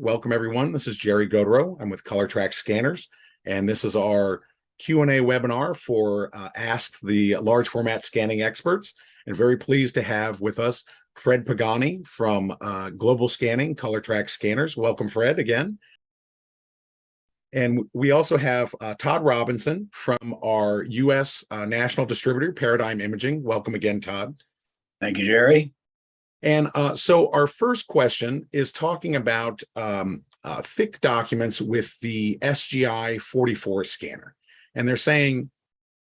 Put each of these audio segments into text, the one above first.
Welcome, everyone. This is Jerry Gautereaux. I'm with Colortrac Scanners, and this is our Q&A webinar for Ask the Large Format Scanning Experts. And very pleased to have with us Fred Pagani from Global Scanning, Colortrac Scanners. Welcome, Fred, again. And we also have Todd Robinson from our U.S. national distributor, Paradigm Imaging. Welcome again, Todd. Thank you, Jerry. And so our first question is talking about thick documents with the SGi 44 scanner. And they're saying,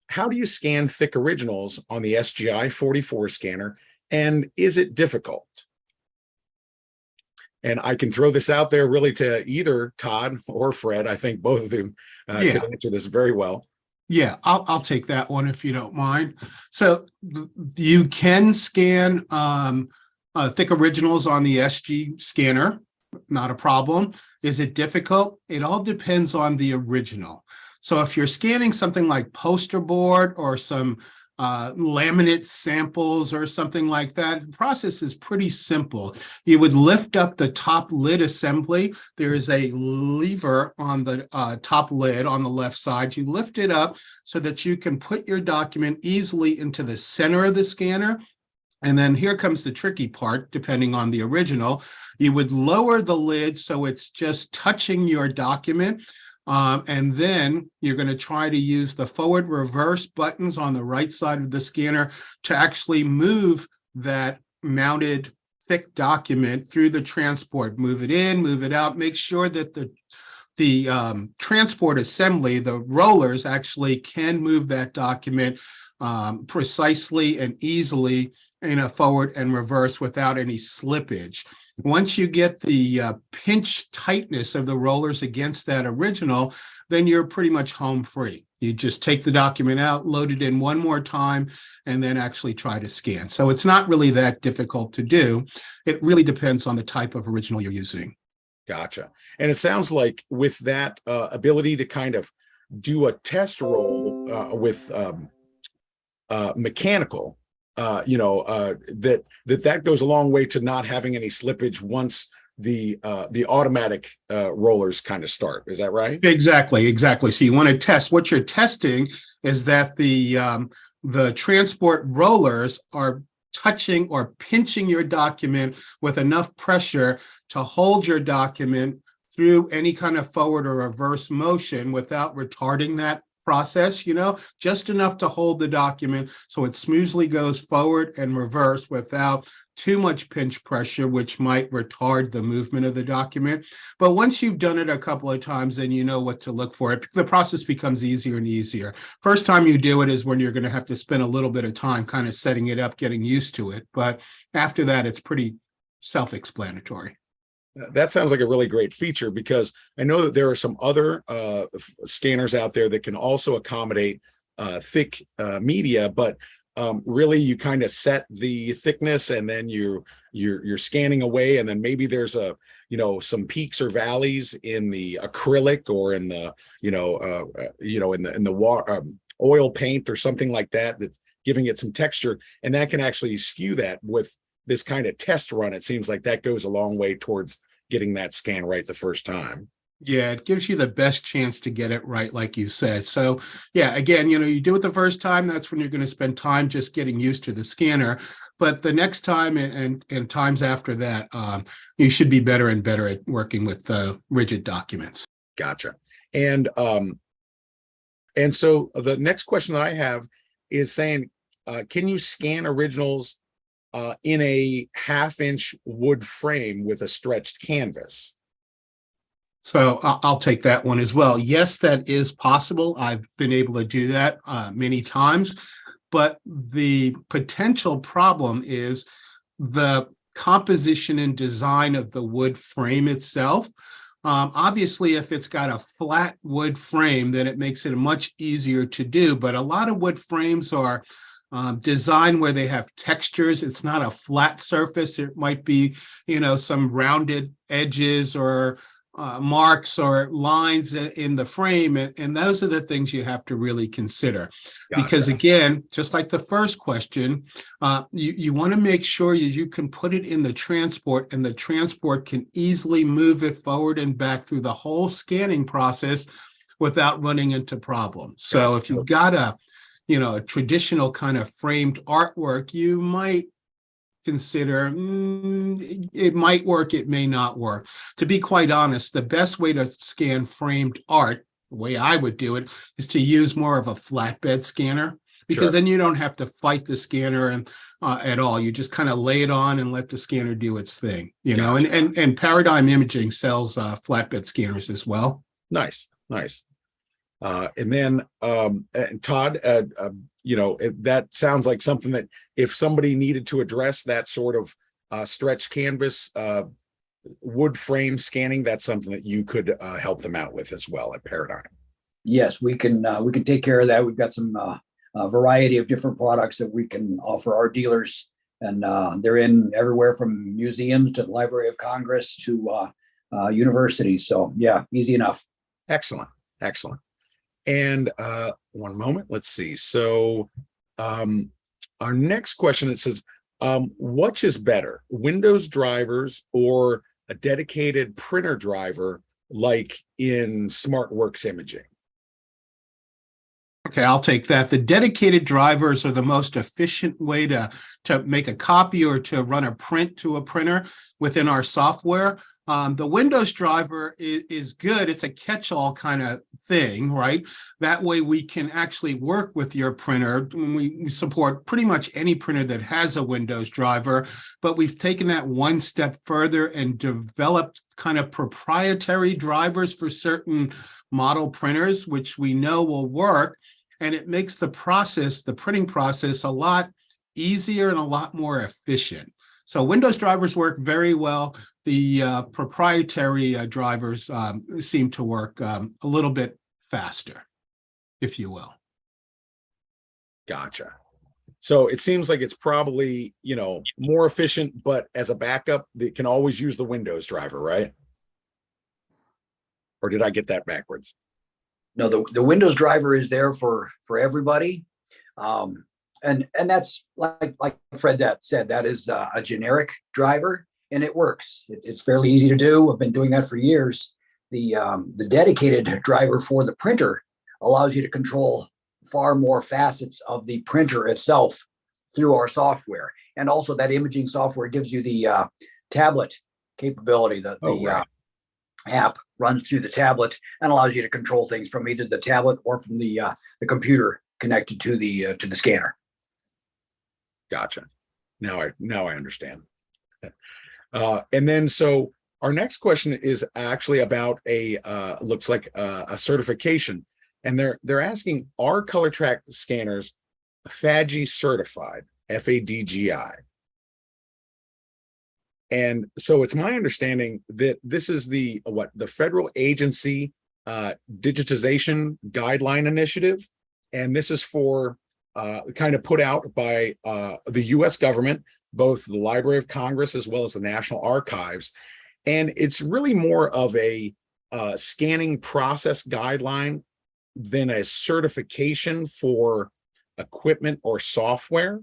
how do you scan thick originals on the SGi 44 scanner? And is it difficult? And I can throw this out there really to either Todd or Fred. I think both of them could answer this very well. Yeah, I'll take that one if you don't mind. So you can scan thick originals on the SG scanner, not a problem. Is it difficult? It all depends on the original. So if you're scanning something like poster board or some laminate samples or something like that, the process is pretty simple. You would lift up the top lid assembly. There is a lever on the top lid on the left side. You lift it up so that you can put your document easily into the center of the scanner. And then here comes the tricky part, depending on the original. You would lower the lid so it's just touching your document. And then you're going to try to use the forward reverse buttons on the right side of the scanner to actually move that mounted thick document through the transport. Move it in, move it out. Make sure that the transport assembly, the rollers, actually can move that document precisely and easily in a forward and reverse without any slippage. Once you get the pinch tightness of the rollers against that original, then you're pretty much home free. You just take the document out, load it in one more time, and then actually try to scan. So it's not really that difficult to do. It really depends on the type of original you're using. Gotcha. And it sounds like with that ability to kind of do a test roll with mechanical, that goes a long way to not having any slippage once the automatic rollers kind of start. Is that right? Exactly. So you want to test. What you're testing is that the transport rollers are touching or pinching your document with enough pressure to hold your document through any kind of forward or reverse motion without retarding that process, just enough to hold the document so it smoothly goes forward and reverse without too much pinch pressure, which might retard the movement of the document. But once you've done it a couple of times, then you know what to look for. The process becomes easier and easier. First time you do it is when you're going to have to spend a little bit of time kind of setting it up, getting used to it. But after that, it's pretty self-explanatory. That sounds like a really great feature, because I know that there are some other scanners out there that can also accommodate thick media, but really you kind of set the thickness and then you're scanning away, and then maybe there's some peaks or valleys in the acrylic or in the in the water, oil paint or something like that, that's giving it some texture, and that can actually skew that. With this kind of test run, it seems like that goes a long way towards getting that scan right the first time. Yeah, it gives you the best chance to get it right, like you said. So yeah, again, you do it the first time, that's when you're going to spend time just getting used to the scanner. But the next time and times after that, you should be better and better at working with rigid documents. Gotcha. And so the next question that I have is saying, can you scan originals in a 1/2-inch wood frame with a stretched canvas? So I'll take that one as well. Yes, that is possible. I've been able to do that many times, but the potential problem is the composition and design of the wood frame itself. Obviously, if it's got a flat wood frame, then it makes it much easier to do, but a lot of wood frames are design where they have textures. It's not a flat surface. It might be, some rounded edges or marks or lines in the frame, and those are the things you have to really consider. Because again, just like the first question, you want to make sure you can put it in the transport, and the transport can easily move it forward and back through the whole scanning process without running into problems. So if you've got a traditional kind of framed artwork, you might consider it might work, it may not work. To be quite honest, the best way to scan framed art, the way I would do it, is to use more of a flatbed scanner, because then you don't have to fight the scanner and at all. You just kind of lay it on and let the scanner do its thing, know. And Paradigm Imaging sells flatbed scanners as well. Nice. And then Todd, that sounds like something that if somebody needed to address that sort of stretch canvas wood frame scanning, that's something that you could help them out with as well at Paradigm. Yes, we can take care of that. We've got some variety of different products that we can offer our dealers, and they're in everywhere from museums to the Library of Congress to universities. So yeah, easy enough. Excellent. And one moment, let's see. So our next question, it says, which is better, Windows drivers or a dedicated printer driver like in SmartWorks Imaging? Okay, I'll take that. The dedicated drivers are the most efficient way to make a copy or to run a print to a printer within our software. The Windows driver is good. It's a catch-all kind of thing, right? That way we can actually work with your printer. We support pretty much any printer that has a Windows driver, but we've taken that one step further and developed kind of proprietary drivers for certain model printers, which we know will work. And it makes the printing process a lot easier and a lot more efficient. So Windows drivers work very well. The proprietary drivers seem to work a little bit faster, if you will. Gotcha. So it seems like it's probably, more efficient, but as a backup, they can always use the Windows driver, right? Or did I get that backwards? No, the Windows driver is there for everybody. And that's like Fred said, that is a generic driver, and it works. It's fairly easy to do. I've been doing that for years. The dedicated driver for the printer allows you to control far more facets of the printer itself through our software. And also that imaging software gives you the tablet capability, the app runs through the tablet and allows you to control things from either the tablet or from the computer connected to the scanner. Gotcha. Now I understand. And then so our next question is actually about looks like a certification, and they're asking, are Colortrac scanners FADGI certified, FADGI? And so it's my understanding that this is the Federal Agency Digitization Guideline Initiative, and this is for kind of put out by the U.S. government, both the Library of Congress as well as the National Archives, and it's really more of a scanning process guideline than a certification for equipment or software.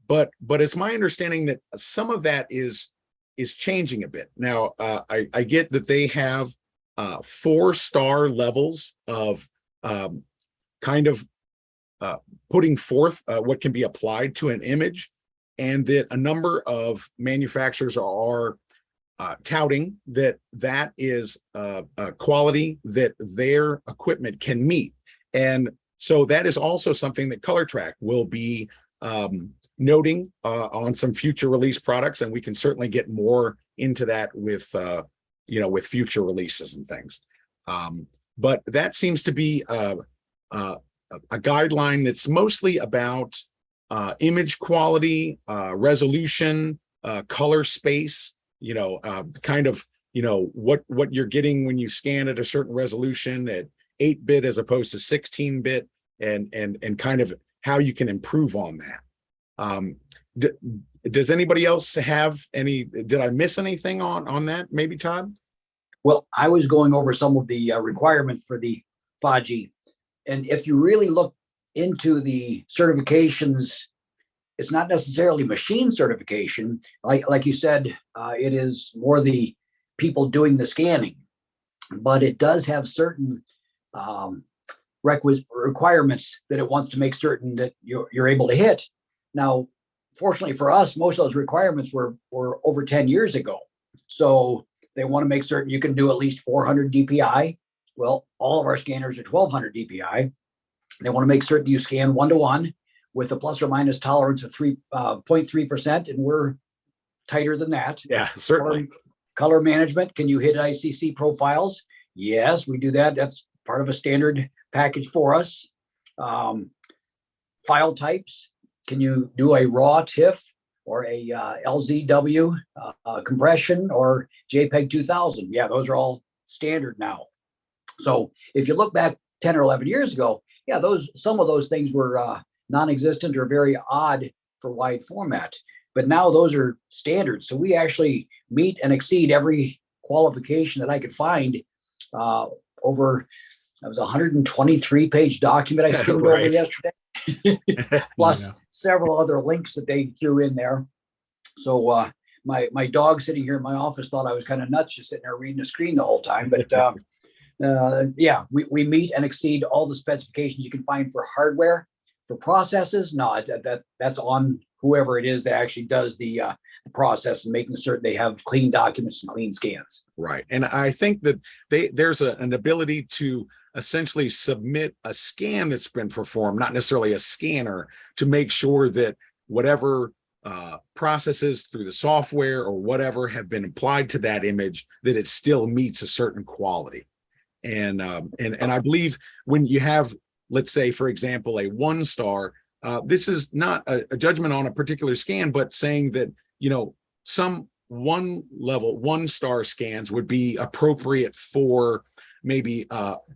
But it's my understanding that some of that is changing a bit. Now, I get that they have 4-star levels of putting forth what can be applied to an image, and that a number of manufacturers are touting that is a quality that their equipment can meet. And so that is also something that Colortrac will be noting on some future release products, and we can certainly get more into that with with future releases and things. But that seems to be a guideline that's mostly about image quality, resolution, color space, kind of what you're getting when you scan at a certain resolution at 8-bit as opposed to 16-bit, and kind of how you can improve on that. Does anybody else have any? Did I miss anything on that? Maybe Todd? Well, I was going over some of the requirements for the FADGI, and if you really look into the certifications, it's not necessarily machine certification. Like you said, it is more the people doing the scanning, but it does have certain requirements that it wants to make certain that you're able to hit. Now, fortunately for us, most of those requirements were over 10 years ago. So they want to make certain you can do at least 400 DPI. Well, all of our scanners are 1200 DPI. They want to make certain you scan 1-to-1 with a plus or minus tolerance of 3.3%, and we're tighter than that. Yeah, certainly. Color management, can you hit ICC profiles? Yes, we do that. That's part of a standard package for us. File types, can you do a raw TIFF or a LZW compression or JPEG 2000? Yeah, those are all standard now. So if you look back 10 or 11 years ago, yeah, some of those things were non-existent or very odd for wide format. But now those are standards. So we actually meet and exceed every qualification that I could find over. That was a 123-page document I skimmed over yesterday, plus several other links that they threw in there. So my dog sitting here in my office thought I was kind of nuts just sitting there reading the screen the whole time. But yeah, we meet and exceed all the specifications you can find for hardware. For processes, no, that's on whoever it is that actually does the process and making certain they have clean documents and clean scans. Right. And I think that there's an ability to essentially submit a scan that's been performed, not necessarily a scanner, to make sure that whatever processes through the software or whatever have been applied to that image, that it still meets a certain quality. And I believe when you have, let's say, for example, a 1-star, this is not a judgment on a particular scan, but saying that, some 1-star scans would be appropriate for maybe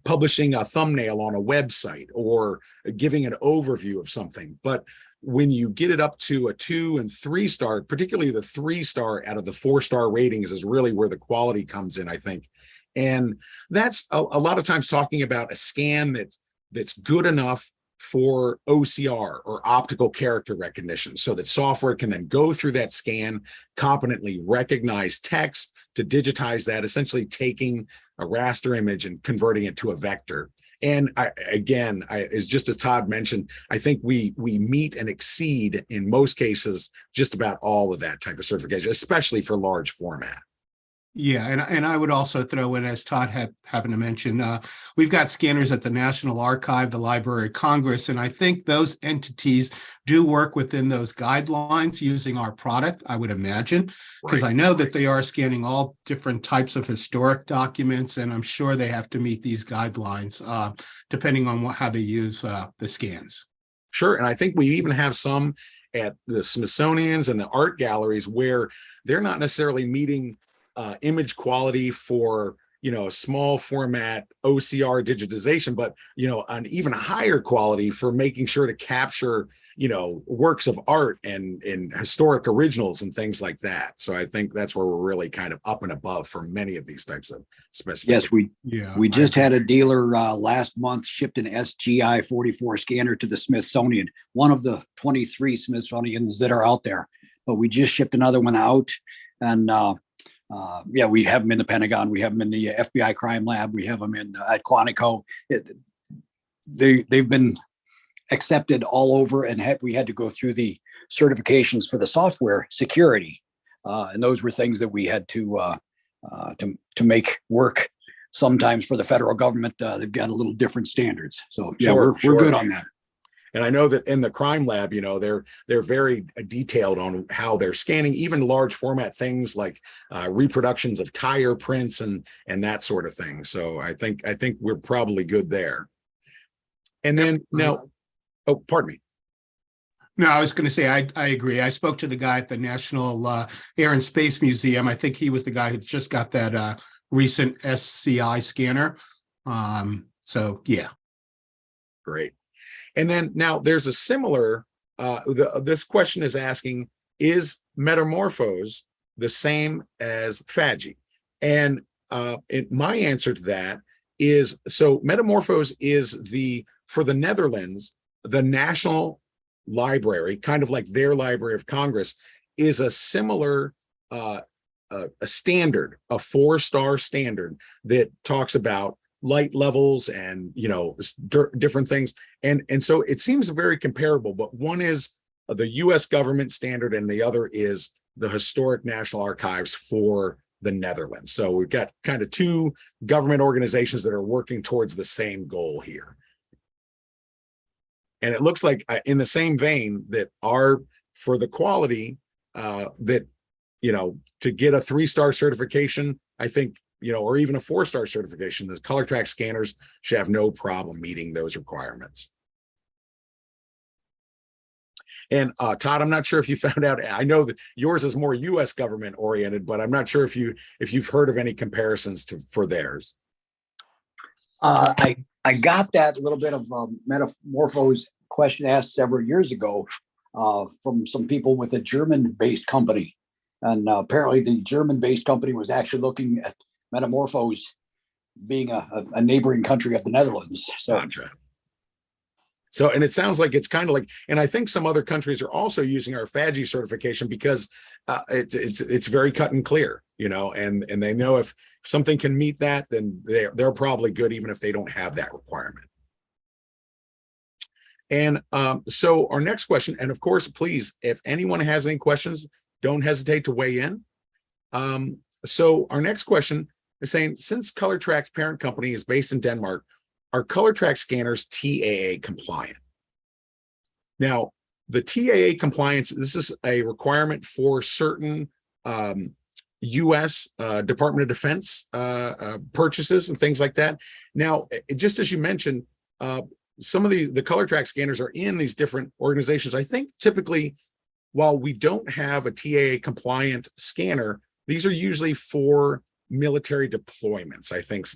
publishing a thumbnail on a website or giving an overview of something. But when you get it up to a 2 and 3-star, particularly the 3-star out of the 4-star ratings is really where the quality comes in, I think. And that's a lot of times talking about a scan that's good enough for OCR or optical character recognition, so that software can then go through that scan, competently recognize text to digitize that, essentially taking a raster image and converting it to a vector. And as just as Todd mentioned, I think we meet and exceed in most cases just about all of that type of certification, especially for large format. Yeah, and I would also throw in, as Todd happened to mention, we've got scanners at the National Archive, the Library of Congress, and I think those entities do work within those guidelines using our product, I would imagine, because I know that they are scanning all different types of historic documents, and I'm sure they have to meet these guidelines depending on how they use the scans. Sure, and I think we even have some at the Smithsonian's and the art galleries where they're not necessarily meeting image quality for a small format OCR digitization, but an even higher quality for making sure to capture works of art and historic originals and things like that. So I think that's where we're really kind of up and above for many of these types of specifications. Yes, we just had a dealer last month shipped an SGi 44 scanner to the Smithsonian, one of the 23 Smithsonians that are out there, but we just shipped another one out. And we have them in the Pentagon. We have them in the FBI crime lab. We have them at Quantico. They've been accepted all over, and we had to go through the certifications for the software security, and those were things that we had to make work. Sometimes for the federal government, they've got a little different standards. So yeah, we're good on that. And I know that in the crime lab, they're very detailed on how they're scanning even large format things like reproductions of tire prints and that sort of thing. So I think we're probably good there. And then now, oh, pardon me. No, I was going to say, I agree. I spoke to the guy at the National Air and Space Museum. I think he was the guy who just got that recent SCI scanner. So yeah. Great. And then now there's a similar, this question is asking, is Metamorfoze the same as FADGI? And my answer to that is, so Metamorfoze is for the Netherlands, the national library, kind of like their Library of Congress, is a similar a standard, a 4-star standard that talks about light levels and, you know, different things. And so it seems very comparable, but one is the US government standard and the other is the Historic National Archives for the Netherlands. So we've got kind of two government organizations that are working towards the same goal here. And it looks like in the same vein that for the quality that, you know, to get a 3-star certification, I think, you know, or even a 4-star certification, the Colortrac scanners should have no problem meeting those requirements. And Todd, I'm not sure if you found out, I know that yours is more US government oriented, but I'm not sure if you've heard of any comparisons for theirs. I got that little bit of Metamorphose question asked several years ago from some people with a German-based company. And apparently the German-based company was actually looking at Metamorphose being a neighboring country of the Netherlands. So, gotcha. So, and it sounds like it's kind of like, and I think some other countries are also using our FADGI certification because it's very cut and clear, you know, and they know if something can meet that, then they're probably good, even if they don't have that requirement. And so our next question, and of course, please, if anyone has any questions, don't hesitate to weigh in. So our next question is saying, since Colortrac's parent company is based in Denmark, are Colortrac scanners TAA compliant? Now, the TAA compliance, this is a requirement for certain US Department of Defense purchases and things like that. Now, just as you mentioned, some of the Colortrac scanners are in these different organizations. I think typically, while we don't have a TAA compliant scanner, these are usually for military deployments, I think,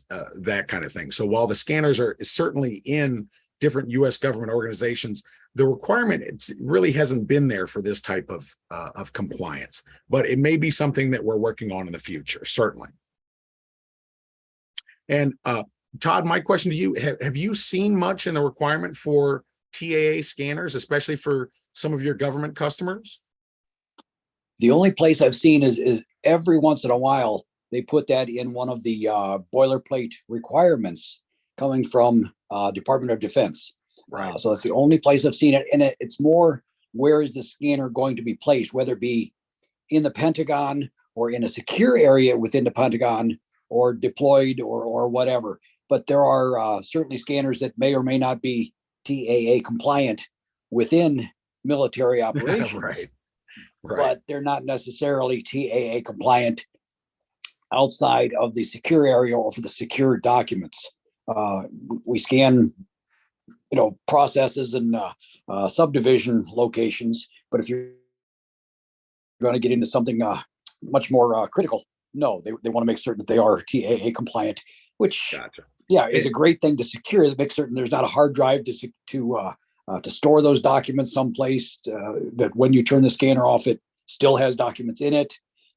that kind of thing. So while the scanners are certainly in different US government organizations, the requirement really hasn't been there for this type of compliance, but it may be something that we're working on in the future, certainly. And Todd, my question to you, have you seen much in the requirement for TAA scanners, especially for some of your government customers? The only place I've seen is every once in a while, they put that in one of the boilerplate requirements coming from Department of Defense. Right. So that's the only place I've seen it. And it's more, where is the scanner going to be placed, whether it be in the Pentagon or in a secure area within the Pentagon or deployed or whatever. But there are certainly scanners that may or may not be TAA compliant within military operations. Right. But they're not necessarily TAA compliant outside of the secure area or for the secure documents. We scan, you know, processes and subdivision locations, but if you're going to get into something much more critical, no, they want to make certain that they are TAA compliant, which Gotcha. Yeah, is a great thing to secure, to make certain there's not a hard drive to store those documents someplace, that when you turn the scanner off, it still has documents in it,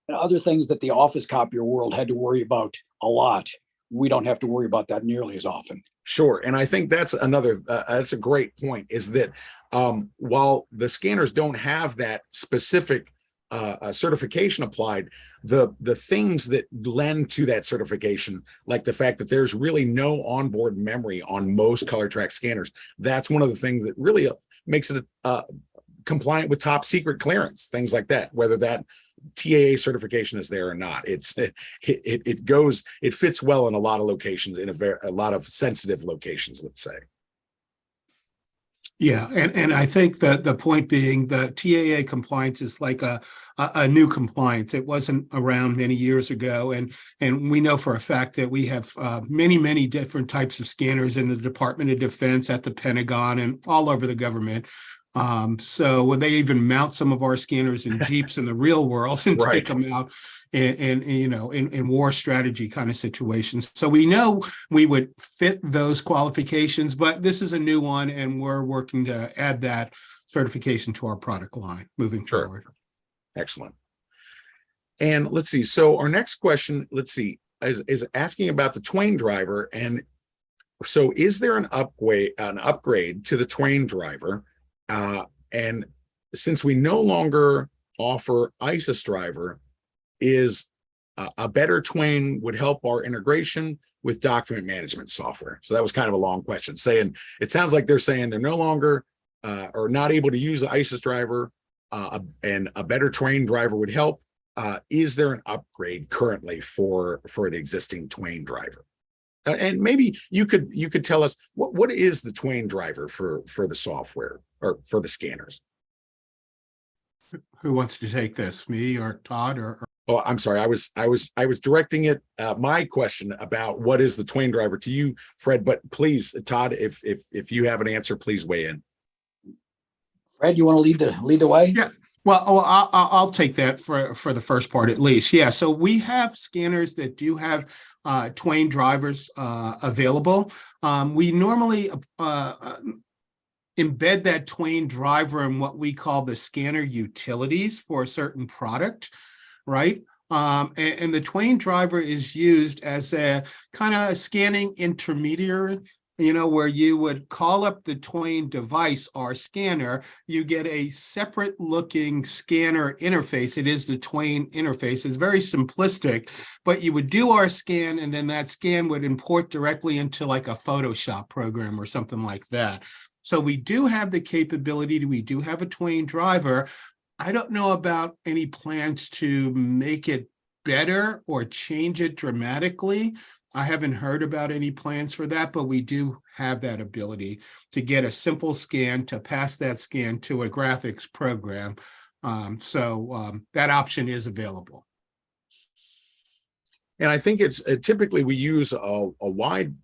and other things that the office copier world had to worry about a lot. We don't have to worry about that nearly as often. Sure. And I think that's that's a great point, is that while the scanners don't have that specific certification applied, the things that lend to that certification, like the fact that there's really no onboard memory on most Colortrac scanners, that's one of the things that really makes it compliant with top secret clearance, things like that, whether that TAA certification is there or not. It fits well in a lot of locations, in a lot of sensitive locations, let's say. Yeah, and I think that the point being the TAA compliance is like a new compliance. It wasn't around many years ago, and we know for a fact that we have many different types of scanners in the Department of Defense, at the Pentagon, and all over the government. So when they even mount some of our scanners in Jeeps in the real world and Right. take them out in war strategy kind of situations. So we know we would fit those qualifications, but this is a new one, and we're working to add that certification to our product line moving forward. Excellent. And let's see. So our next question, let's see. is asking about the Twain driver. And so is there an upgrade to the Twain driver? And since we no longer offer ISIS driver, is a better Twain would help our integration with document management software? So that was kind of a long question, saying it sounds like they're saying they're no longer or not able to use the ISIS driver, and a better Twain driver would help. Is there an upgrade currently for the existing Twain driver? And maybe you could tell us what is the Twain driver for the software or for the scanners? Who wants to take this, me or Todd or? Oh, I'm sorry. I was directing it, my question about what is the Twain driver to you, Fred, but please, Todd, if you have an answer, please weigh in. Fred, you want to lead the way? Yeah. Well, I'll take that for the first part at least. Yeah. So we have scanners that do have Twain drivers available. We normally embed that Twain driver in what we call the scanner utilities for a certain product, right? And the Twain driver is used as a kind of scanning intermediary, where you would call up the Twain device, our scanner, you get a separate looking scanner interface. It is the Twain interface. It's very simplistic, but you would do our scan, and then that scan would import directly into like a Photoshop program or something like that. So we do have the capability, we do have a Twain driver. I don't know about any plans to make it better or change it dramatically. I haven't heard about any plans for that, but we do have that ability to get a simple scan, to pass that scan to a graphics program. So that option is available. And I think it's typically we use a wide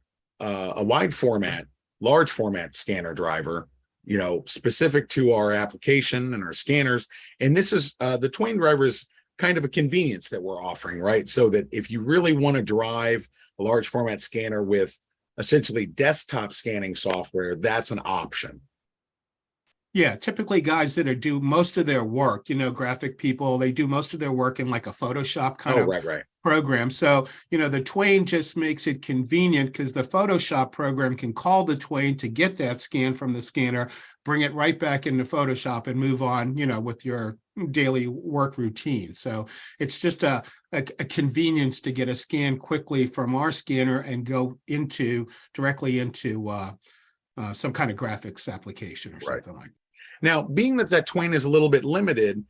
format, large format scanner driver, specific to our application and our scanners. And this is the Twain driver is kind of a convenience that we're offering, right? So that if you really want to drive a large format scanner with essentially desktop scanning software, that's an option. Yeah, typically guys that do most of their work, graphic people, they do most of their work in like a Photoshop kind of right. program. So, the Twain just makes it convenient because the Photoshop program can call the Twain to get that scan from the scanner, bring it right back into Photoshop and move on, with your daily work routine. So it's just a convenience to get a scan quickly from our scanner and go directly into some kind of graphics application or something like that. Now, being that Twain is a little bit limited,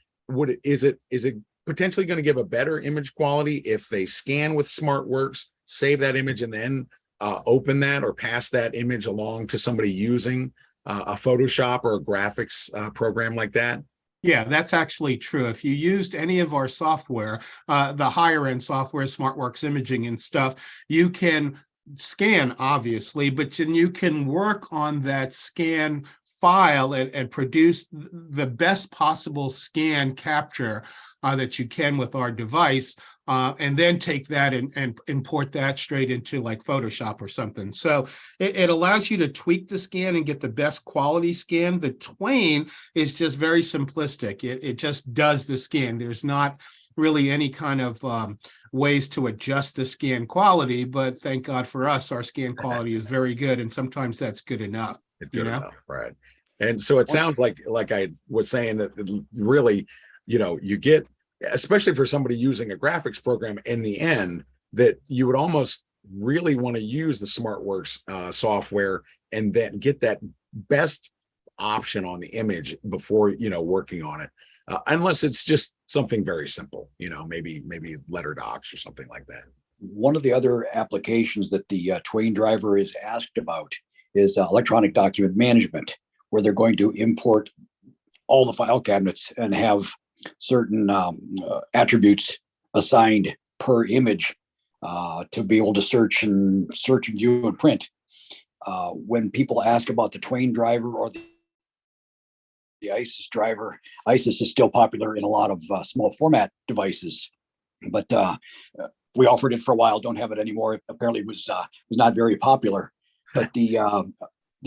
is it potentially going to give a better image quality if they scan with SmartWorks, save that image, and then open that or pass that image along to somebody using a Photoshop or a graphics program like that? Yeah, that's actually true. If you used any of our software, the higher end software, SmartWorks Imaging and stuff, you can scan, obviously, but then you can work on that scan file and produce the best possible scan capture that you can with our device, and then take that and import that straight into like Photoshop or something. So it allows you to tweak the scan and get the best quality scan. The Twain is just very simplistic. It just does the scan. There's not really any kind of ways to adjust the scan quality, but thank God for us, our scan quality is very good, and sometimes that's good enough. Enough, right? And so it sounds like I was saying that really, you get, especially for somebody using a graphics program in the end, that you would almost really want to use the SmartWorks software and then get that best option on the image before working on it, unless it's just something very simple, maybe letter docs or something like that. One of the other applications that the Twain driver is asked about is electronic document management, where they're going to import all the file cabinets and have certain attributes assigned per image to be able to search and view and print. When people ask about the Twain driver or the ISIS driver, ISIS is still popular in a lot of small format devices, but we offered it for a while, don't have it anymore. Apparently it was not very popular, but the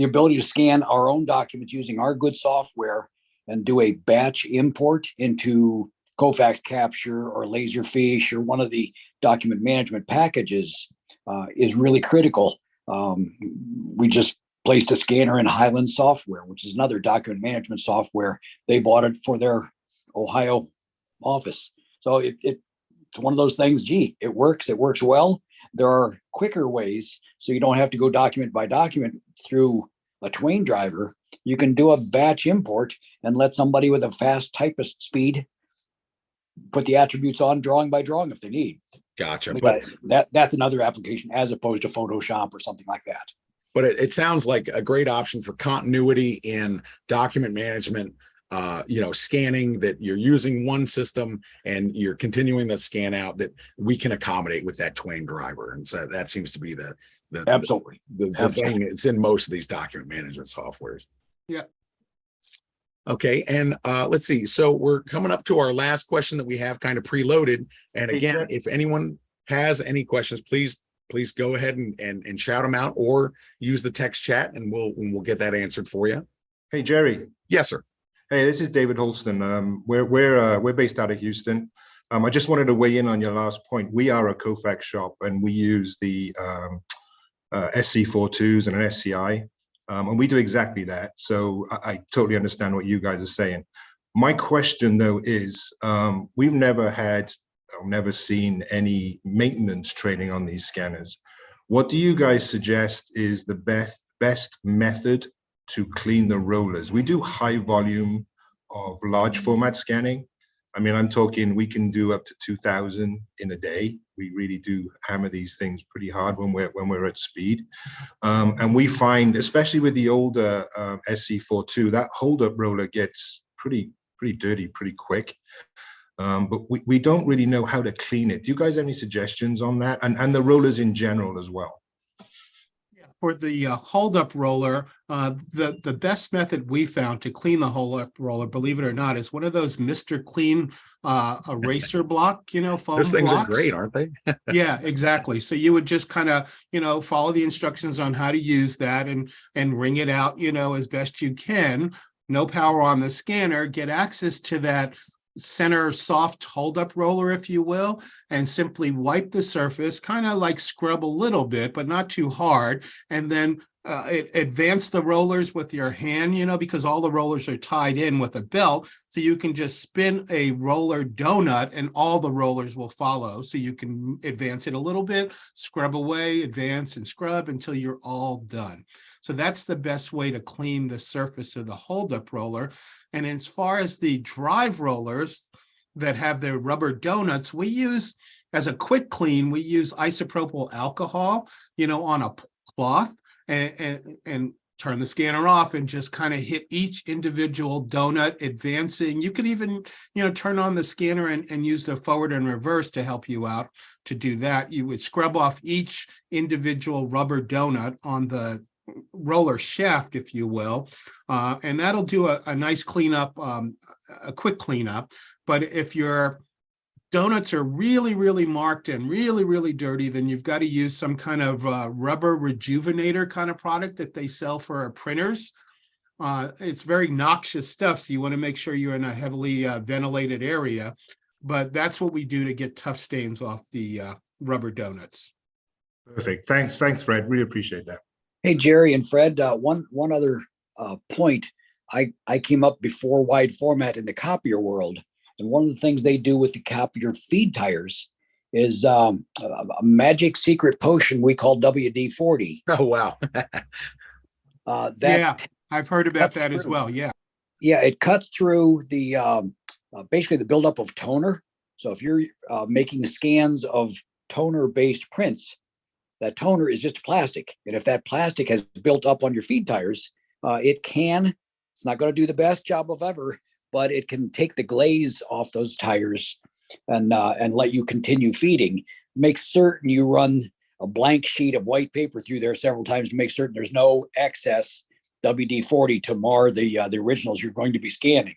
ability to scan our own documents using our good software and do a batch import into Kofax Capture or Laserfiche or one of the document management packages is really critical. We just placed a scanner in Highland Software, which is another document management software. They bought it for their Ohio office. So it's one of those things, gee, it works well. There are quicker ways, so you don't have to go document by document through a Twain driver. You can do a batch import and let somebody with a fast typist speed put the attributes on drawing by drawing if they need. Gotcha. But that's another application as opposed to Photoshop or something like that. But it sounds like a great option for continuity in document management, scanning, that you're using one system and you're continuing the scan out, that we can accommodate with that Twain driver. And so that seems to be the Absolutely. the thing. It's in most of these document management softwares. Yeah. Okay. And let's see. So we're coming up to our last question that we have kind of preloaded. And again, if anyone has any questions, please go ahead and shout them out, or use the text chat and we'll get that answered for you. Hey, Jerry. Yes, sir. Hey, this is David Holston. We're based out of Houston. I just wanted to weigh in on your last point. We are a Kofax shop and we use the SC42s and an SCI, and we do exactly that. So I totally understand what you guys are saying. My question though is, we've never seen any maintenance training on these scanners. What do you guys suggest is the best method to clean the rollers? We do high volume of large format scanning. I mean, I'm talking, we can do up to 2,000 in a day. We really do hammer these things pretty hard when we're at speed. And we find, especially with the older SC42, that hold-up roller gets pretty dirty pretty quick. But we don't really know how to clean it. Do you guys have any suggestions on that? And the rollers in general as well? For the hold-up roller, the best method we found to clean the hold-up roller, believe it or not, is one of those Mr. Clean eraser block, foam Those things blocks. are great, aren't they? Yeah, exactly. So you would just kind of, follow the instructions on how to use that and wring it out, as best you can. No power on the scanner, get access to that center soft hold-up roller, if you will, and simply wipe the surface, kind of like scrub a little bit, but not too hard, and then advance the rollers with your hand, because all the rollers are tied in with a belt, so you can just spin a roller donut and all the rollers will follow. So you can advance it a little bit, scrub away, advance and scrub until you're all done. So that's the best way to clean the surface of the hold-up roller. And as far as the drive rollers that have their rubber donuts, we use, as a quick clean, we use isopropyl alcohol, on a cloth and turn the scanner off and just kind of hit each individual donut, advancing. You could even, turn on the scanner and use the forward and reverse to help you out to do that. You would scrub off each individual rubber donut on the roller shaft, if you will, and that'll do a nice cleanup, a quick cleanup. But if your donuts are really, really marked and really, really dirty, then you've got to use some kind of rubber rejuvenator kind of product that they sell for printers. It's very noxious stuff, so you want to make sure you're in a heavily ventilated area. But that's what we do to get tough stains off the rubber donuts. Perfect. Thanks, Fred. Really appreciate that. Hey, Jerry and Fred, one other point. I came up before wide format in the copier world. And one of the things they do with the copier feed tires is a magic secret potion we call WD-40. Oh, wow. Yeah, I've heard about that as well. Yeah. Yeah, it cuts through the basically the buildup of toner. So if you're making scans of toner-based prints, that toner is just plastic. And if that plastic has built up on your feed tires, it's not going to do the best job of ever, but it can take the glaze off those tires and let you continue feeding. Make certain you run a blank sheet of white paper through there several times to make certain there's no excess WD-40 to mar the originals you're going to be scanning.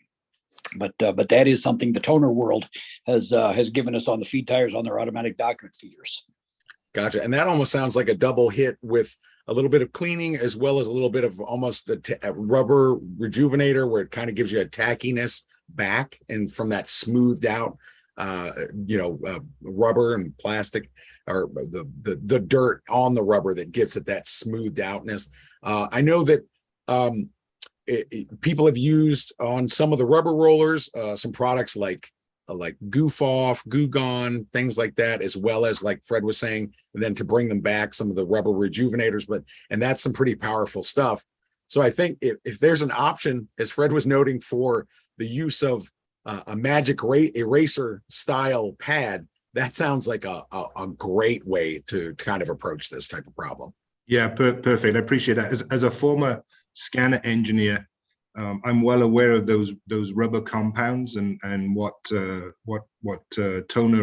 But that is something the toner world has given us on the feed tires on their automatic document feeders. Gotcha. And that almost sounds like a double hit with a little bit of cleaning as well as a little bit of almost a rubber rejuvenator, where it kind of gives you a tackiness back and from that smoothed out rubber and plastic, or the dirt on the rubber that gives it that smoothed outness. I know that people have used on some of the rubber rollers some products like Goof Off, Goo Gone, things like that, as well as, like Fred was saying, and then to bring them back, some of the rubber rejuvenators, and that's some pretty powerful stuff. So I think if there's an option, as Fred was noting, for the use of a magic eraser style pad, that sounds like a great way to kind of approach this type of problem. Yeah, perfect. I appreciate that. As a former scanner engineer, I'm well aware of those rubber compounds and what toner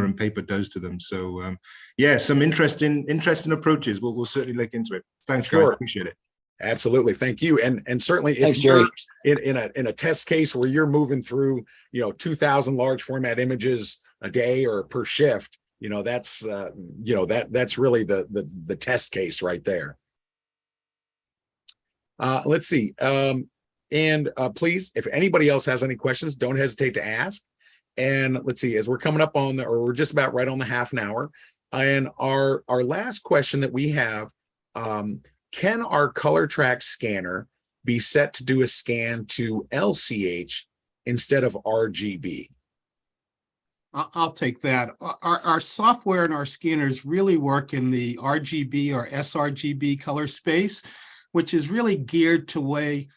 and paper does to them. So yeah, some interesting approaches. We'll certainly look into it. Thanks, guys. Sure. Appreciate it. Absolutely, thank you. And certainly, Thanks, if you're Jerry. in a test case where you're moving through 2,000 large format images a day or per shift, that's that's really the test case right there. Let's see. And please, if anybody else has any questions, don't hesitate to ask. And let's see, as we're coming up on we're just about right on the half an hour. And our last question that we have, can our Colortrac scanner be set to do a scan to LCH instead of RGB? I'll take that. Our software and our scanners really work in the RGB or sRGB color space, which is really geared to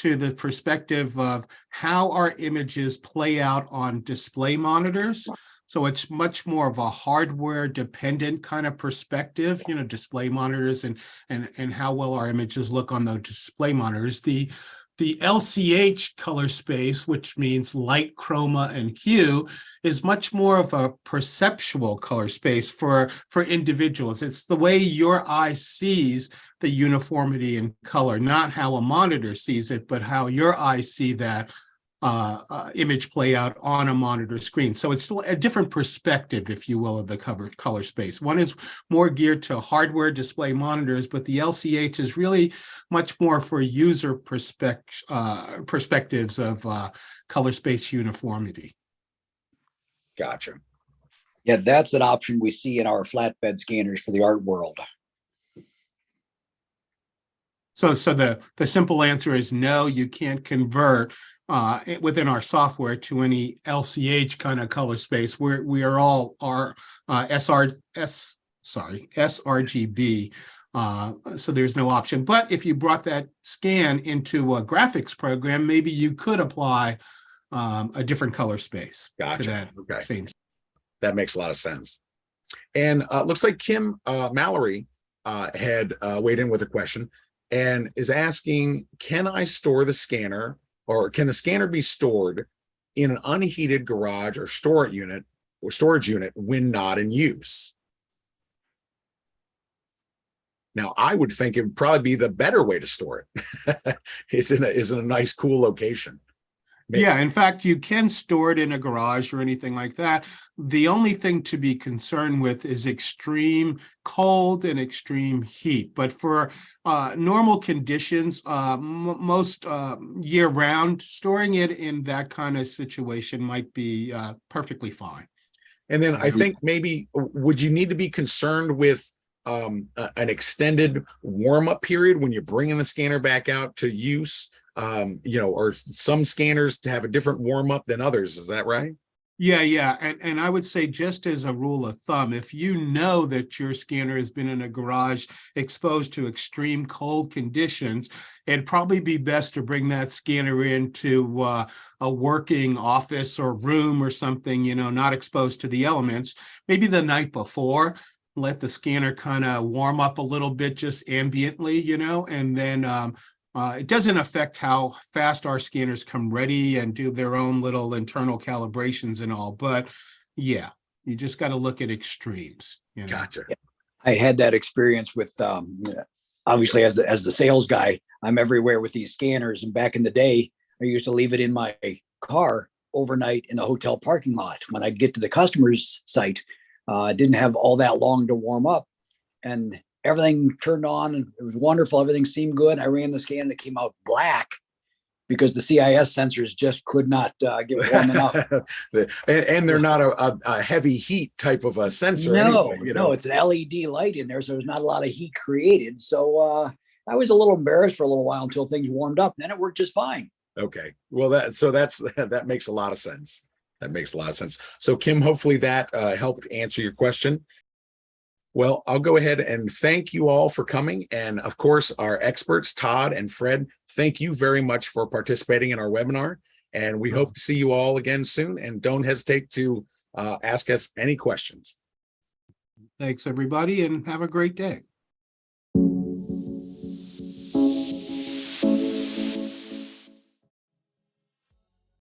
the perspective of how our images play out on display monitors. So it's much more of a hardware dependent kind of perspective, display monitors and how well our images look on those display monitors. The LCH color space, which means light, chroma, and hue, is much more of a perceptual color space for individuals. It's the way your eye sees the uniformity in color, not how a monitor sees it, but how your eyes see that image play out on a monitor screen. So it's a different perspective, if you will, of the color space. One is more geared to hardware display monitors, but the LCH is really much more for user perspectives of color space uniformity. Gotcha. Yeah, that's an option we see in our flatbed scanners for the art world. So the simple answer is no, you can't convert within our software to any LCH kind of color space. We are all sRGB. So there's no option. But if you brought that scan into a graphics program, maybe you could apply a different color space Gotcha. to that same. That makes a lot of sense. And looks like Kim Mallory had weighed in with a question and is asking, can I store the scanner, or can the scanner be stored in an unheated garage or storage unit when not in use? Now, I would think it would probably be the better way to store it. is in a nice, cool location. Maybe. Yeah, in fact, you can store it in a garage or anything like that. The only thing to be concerned with is extreme cold and extreme heat. But for normal conditions, most year round, storing it in that kind of situation might be perfectly fine. And then I think maybe, would you need to be concerned with an extended warm-up period when you're bringing the scanner back out to use? Or some scanners to have a different warm-up than others, is that right? Yeah. And I would say, just as a rule of thumb, if you know that your scanner has been in a garage exposed to extreme cold conditions, it'd probably be best to bring that scanner into a working office or room or something, not exposed to the elements, maybe the night before. Let the scanner kind of warm up a little bit, just ambiently, and then it doesn't affect how fast our scanners come ready and do their own little internal calibrations and all. But yeah, you just got to look at extremes. Gotcha. I had that experience with, obviously, as the sales guy, I'm everywhere with these scanners. And back in the day, I used to leave it in my car overnight in the hotel parking lot. When I'd get to the customer's site, I didn't have all that long to warm up. And everything turned on and it was wonderful. Everything seemed good. I ran the scan and it came out black. because the CIS sensors just could not get warm enough. And they're not a heavy heat type of a sensor. No, anyway, you no, know. it's an LED light in there, so there's not a lot of heat created. So I was a little embarrassed for a little while until things warmed up. Then it worked just fine. Okay. Well, that makes a lot of sense. That makes a lot of sense. So Kim, hopefully that helped answer your question. Well, I'll go ahead and thank you all for coming. And of course, our experts, Todd and Fred, thank you very much for participating in our webinar. And we hope to see you all again soon. And don't hesitate to ask us any questions. Thanks, everybody, and have a great day.